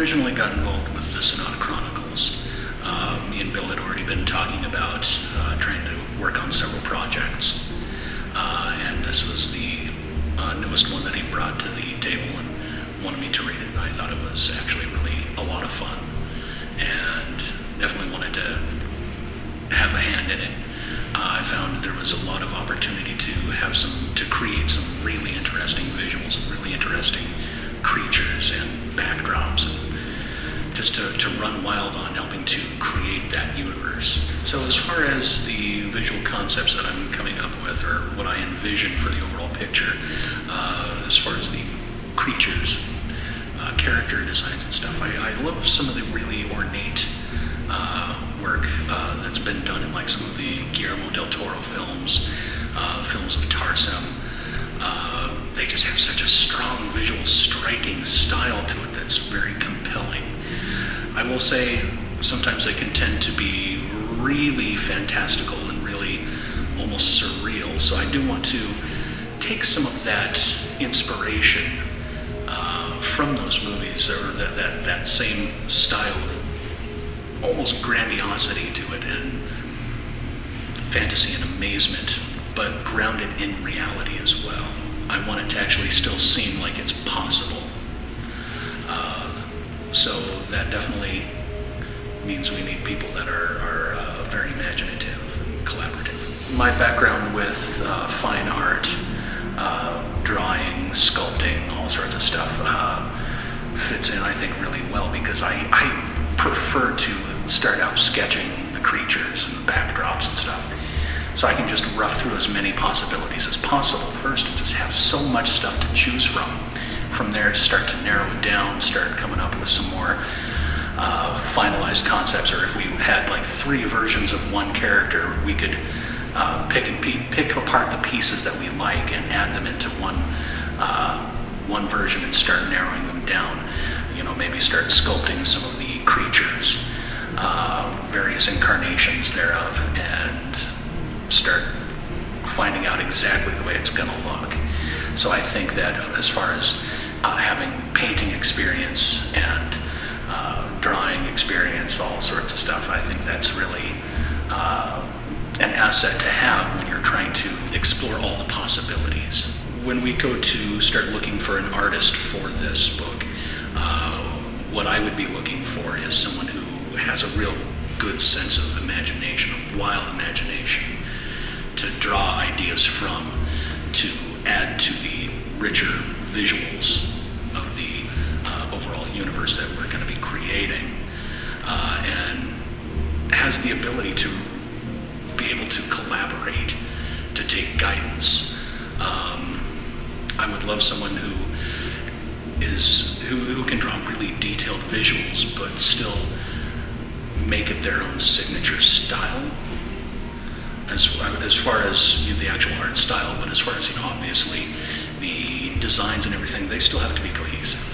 originally got involved with the Sonata Chronicles, me and Bill had already been talking about trying to work on several projects, and this was the newest one that he brought to the table and wanted me to read it. And I thought it was actually really a lot of fun, and definitely wanted to have a hand in it. I found there was a lot of opportunity to create some really interesting visuals and really interesting creatures and backdrops, and just to run wild on helping to create that universe. So as far as the visual concepts that I'm coming up with, or what I envision for the overall picture, as far as the creatures, character designs and stuff, I love some of the really ornate work that's been done in like some of the Guillermo del Toro films, films of Tarsem. They just have such a strong visual, striking style to it that's very compelling. I will say sometimes they can tend to be really fantastical and really almost surreal, so I do want to take some of that inspiration from those movies, or that same style of almost grandiosity to it and fantasy and amazement, but grounded in reality as well. I want it to actually still seem like it's possible. So that definitely means we need people that are very imaginative and collaborative. My background with fine art, drawing, sculpting, all sorts of stuff fits in, I think, really well, because I prefer to start out sketching the creatures and the backdrops and stuff, so I can just rough through as many possibilities as possible first and just have so much stuff to choose from. From there, start to narrow it down, start coming up with some more finalized concepts, or if we had like 3 versions of one character, we could pick apart the pieces that we like and add them into one version and start narrowing them down. You know, maybe start sculpting some of the creatures, various incarnations thereof, and start finding out exactly the way it's going to look. So I think that as far as having painting experience and drawing experience, all sorts of stuff, I think that's really an asset to have when you're trying to explore all the possibilities. When we go to start looking for an artist for this book, what I would be looking for is someone who has a real good sense of imagination, of wild imagination, to draw ideas from, to add to the richer visuals of the overall universe that we're going to be creating, and has the ability to be able to collaborate, to take guidance. I would love someone who can draw really detailed visuals, but still make it their own signature style. As far as the actual art style, but as far as, obviously the designs and everything, they still have to be cohesive.